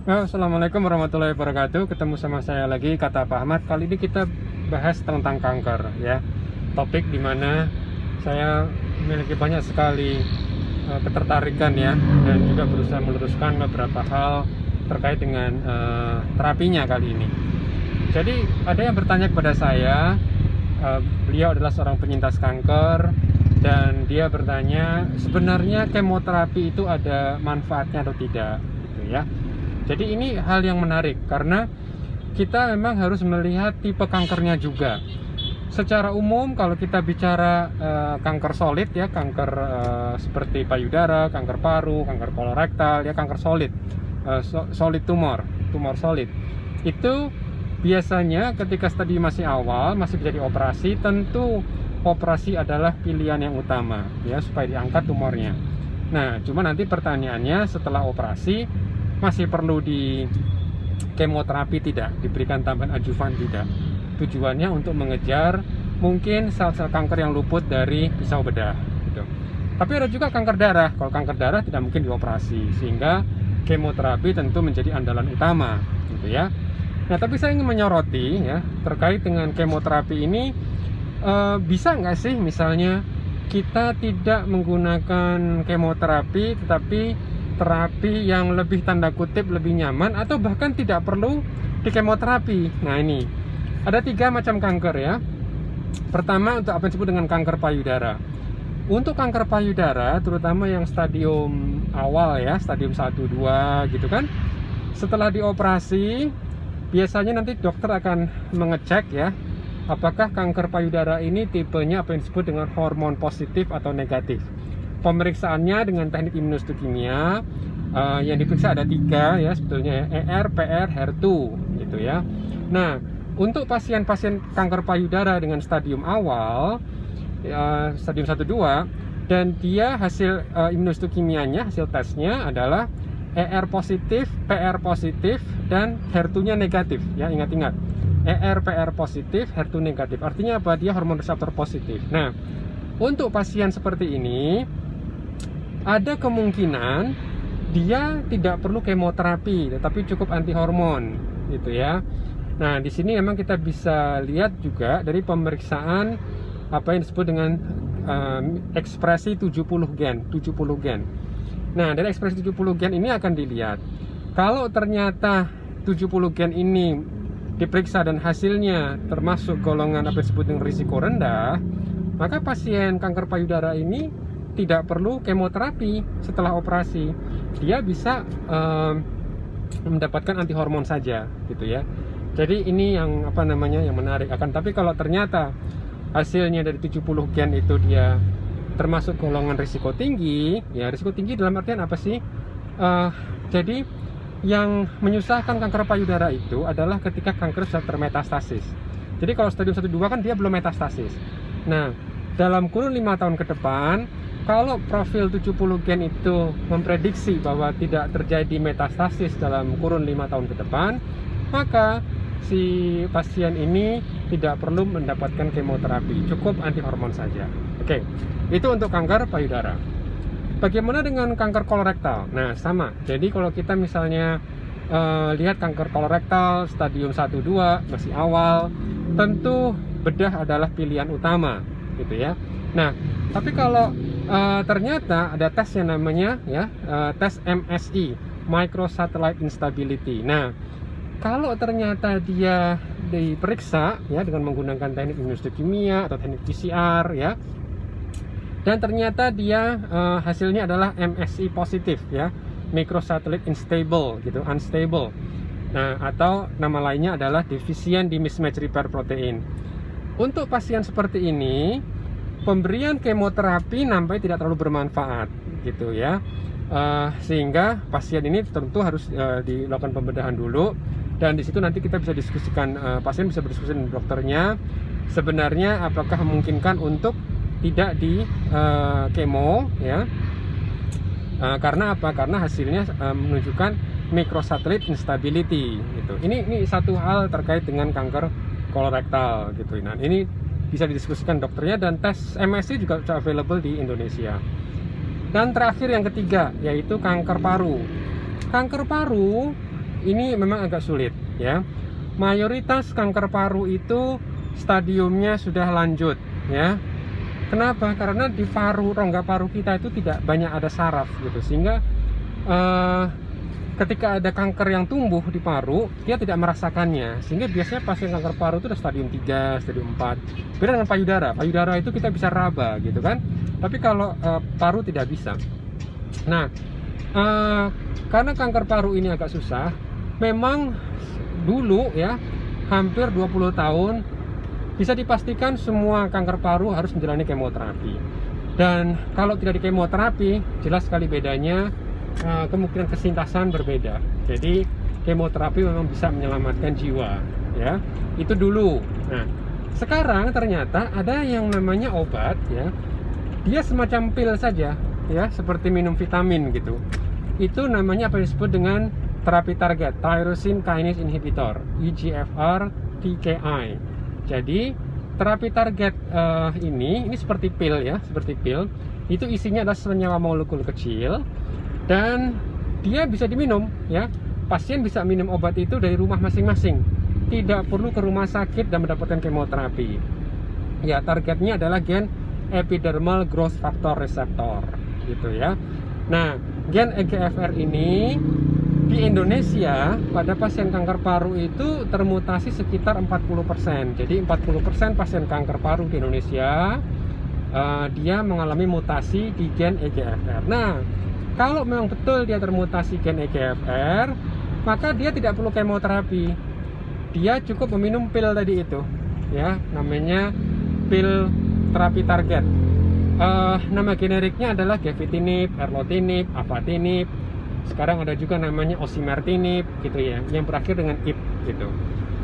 Assalamualaikum warahmatullahi wabarakatuh. Ketemu sama saya lagi, kata Pak Ahmad. Kali ini kita bahas tentang kanker, ya. Topik dimana saya memiliki banyak sekali ketertarikan, ya, dan juga berusaha meluruskan beberapa hal terkait dengan terapinya kali ini. Jadi ada yang bertanya kepada saya, beliau adalah seorang penyintas kanker, dan dia bertanya sebenarnya kemoterapi itu ada manfaatnya atau tidak, gitu ya. Jadi ini hal yang menarik karena kita memang harus melihat tipe kankernya juga. Secara umum kalau kita bicara kanker solid, ya, kanker seperti payudara, kanker paru, kanker kolorektal, ya, kanker solid, solid tumor solid, itu biasanya ketika stadium masih awal, masih bisa dioperasi. Tentu operasi adalah pilihan yang utama, ya, supaya diangkat tumornya. Nah, cuma nanti pertanyaannya, setelah operasi masih perlu di kemoterapi tidak? Diberikan tambahan adjuvan tidak? Tujuannya untuk mengejar mungkin sel-sel kanker yang luput dari pisau bedah, gitu. Tapi ada juga kanker darah. Kalau kanker darah tidak mungkin dioperasi, sehingga kemoterapi tentu menjadi andalan utama, gitu ya. Nah, tapi saya ingin menyoroti, ya, terkait dengan kemoterapi ini, bisa nggak sih misalnya kita tidak menggunakan kemoterapi tetapi terapi yang lebih tanda kutip lebih nyaman, atau bahkan tidak perlu di kemoterapi. Nah, ini ada 3 macam kanker, ya. Pertama, untuk apa yang disebut dengan kanker payudara. Untuk kanker payudara, terutama yang stadium awal, ya, stadium 1-2 gitu kan, setelah dioperasi biasanya nanti dokter akan mengecek, ya, apakah kanker payudara ini tipenya apa yang disebut dengan hormon positif atau negatif. Pemeriksaannya dengan teknik imunohistochemia, yang diperiksa ada 3, ya, sebetulnya, ER, PR, HER2, gitu ya. Nah, untuk pasien-pasien kanker payudara dengan stadium awal, stadium 1-2, dan dia hasil imunohistochemianya, hasil tesnya adalah ER positif, PR positif, dan HER2-nya negatif, ya, ingat-ingat. ER, PR positif, HER2 negatif. Artinya apa? Dia hormon reseptor positif. Nah, untuk pasien seperti ini ada kemungkinan dia tidak perlu kemoterapi, tetapi cukup anti hormon, gitu ya. Nah, di sini memang kita bisa lihat juga dari pemeriksaan apa yang disebut dengan ekspresi 70 gen. Nah, dari ekspresi 70 gen ini akan dilihat kalau ternyata 70 gen ini diperiksa dan hasilnya termasuk golongan apa yang disebut dengan risiko rendah, maka pasien kanker payudara ini tidak perlu kemoterapi setelah operasi. Dia bisa mendapatkan anti hormon saja, gitu ya. Jadi ini yang apa namanya, yang menarik. Tapi kalau ternyata hasilnya dari 70 gen itu dia termasuk golongan risiko tinggi, ya, risiko tinggi dalam artian apa sih? Jadi yang menyusahkan kanker payudara itu adalah ketika kanker sudah termetastasis. Jadi kalau stadium 1-2 kan dia belum metastasis. Nah, dalam kurun 5 tahun ke depan, kalau profil 70 gen itu memprediksi bahwa tidak terjadi metastasis dalam kurun 5 tahun ke depan, maka si pasien ini tidak perlu mendapatkan kemoterapi, cukup anti hormon saja. Oke, itu untuk kanker payudara. Bagaimana dengan kanker kolorektal? Nah, sama. Jadi kalau kita misalnya lihat kanker kolorektal stadium 1-2 masih awal, tentu bedah adalah pilihan utama, gitu ya. Nah, tapi kalau ternyata ada tes yang namanya, ya, tes MSI, Microsatellite Instability. Nah, kalau ternyata dia diperiksa, ya, dengan menggunakan teknik imunohistochemia atau teknik PCR, ya, dan ternyata dia hasilnya adalah MSI positif, ya, Microsatellite Unstable, gitu, unstable. Nah, atau nama lainnya adalah deficient di mismatch repair protein. Untuk pasien seperti ini, pemberian kemoterapi nampaknya tidak terlalu bermanfaat, gitu ya. Sehingga pasien ini tentu harus dilakukan pembedahan dulu, dan di situ nanti kita bisa diskusikan, pasien bisa berdiskusi dengan dokternya sebenarnya apakah memungkinkan untuk tidak di kemo, ya. Karena apa? Karena hasilnya menunjukkan microsatellite instability, gitu. Ini satu hal terkait dengan kanker kolorektal, gitu. Nah, ini bisa didiskusikan dokternya, dan tes MSI juga sudah available di Indonesia. Dan terakhir yang ketiga, yaitu kanker paru. Kanker paru ini memang agak sulit ya. Mayoritas kanker paru itu stadiumnya sudah lanjut ya. Kenapa? Karena di paru, rongga paru kita itu tidak banyak ada saraf gitu, sehingga ketika ada kanker yang tumbuh di paru, dia tidak merasakannya, sehingga biasanya pasien kanker paru itu udah stadium 3, stadium 4. Beda dengan payudara. Payudara itu kita bisa raba gitu kan, tapi kalau paru tidak bisa. Nah, karena kanker paru ini agak susah, memang dulu ya, hampir 20 tahun bisa dipastikan semua kanker paru harus menjalani kemoterapi. Dan kalau tidak di kemoterapi, jelas sekali bedanya, kemungkinan kesintasan berbeda. Jadi kemoterapi memang bisa menyelamatkan jiwa ya. Itu dulu. Nah, sekarang ternyata ada yang namanya obat ya. Dia semacam pil saja ya, seperti minum vitamin gitu. Itu namanya apa yang disebut dengan terapi target, tyrosine kinase inhibitor, EGFR TKI. Jadi terapi target ini seperti pil ya, seperti pil. Itu isinya adalah senyawa molekul kecil dan dia bisa diminum ya. Pasien bisa minum obat itu dari rumah masing-masing, tidak perlu ke rumah sakit dan mendapatkan kemoterapi. Ya, targetnya adalah gen epidermal growth factor receptor gitu ya. Nah, gen EGFR ini di Indonesia pada pasien kanker paru itu termutasi sekitar 40%. Jadi 40% pasien kanker paru di Indonesia dia mengalami mutasi di gen EGFR. Nah, kalau memang betul dia termutasi gen EGFR, maka dia tidak perlu kemoterapi. Dia cukup meminum pil tadi itu ya, namanya pil terapi target. Nama generiknya adalah gefitinib, erlotinib, afatinib. Sekarang ada juga namanya osimertinib gitu ya, yang berakhir dengan ib gitu.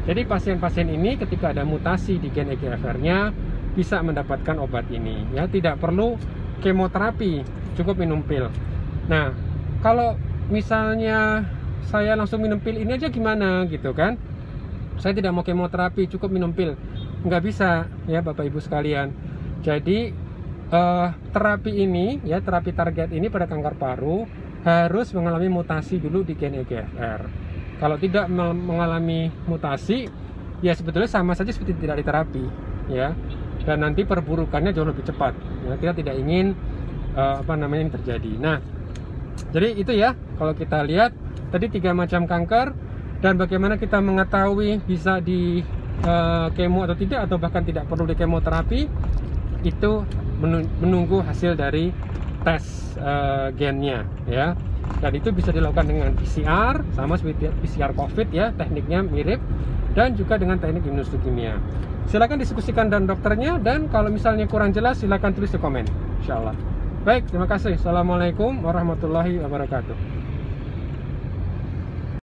Jadi pasien-pasien ini ketika ada mutasi di gen EGFR-nya bisa mendapatkan obat ini ya, tidak perlu kemoterapi, cukup minum pil. Nah, kalau misalnya saya langsung minum pil ini aja gimana gitu kan? Saya tidak mau kemoterapi, cukup minum pil. Nggak bisa ya Bapak Ibu sekalian. Jadi terapi ini ya, terapi target ini pada kanker paru harus mengalami mutasi dulu di gen EGFR. Kalau tidak mengalami mutasi, ya sebetulnya sama saja seperti tidak diterapi ya. Dan nanti perburukannya jauh lebih cepat ya. Kita tidak ingin ini terjadi. Nah, jadi itu ya, kalau kita lihat tadi 3 macam kanker dan bagaimana kita mengetahui bisa di kemo atau tidak, atau bahkan tidak perlu di kemoterapi, itu menunggu hasil dari tes gennya ya. Dan itu bisa dilakukan dengan PCR, sama seperti PCR COVID ya, tekniknya mirip, dan juga dengan teknik imunohistokimia. Silakan diskusikan dengan dokternya, dan kalau misalnya kurang jelas silakan tulis di komen, insyaallah. Baik, terima kasih. Assalamualaikum warahmatullahi wabarakatuh.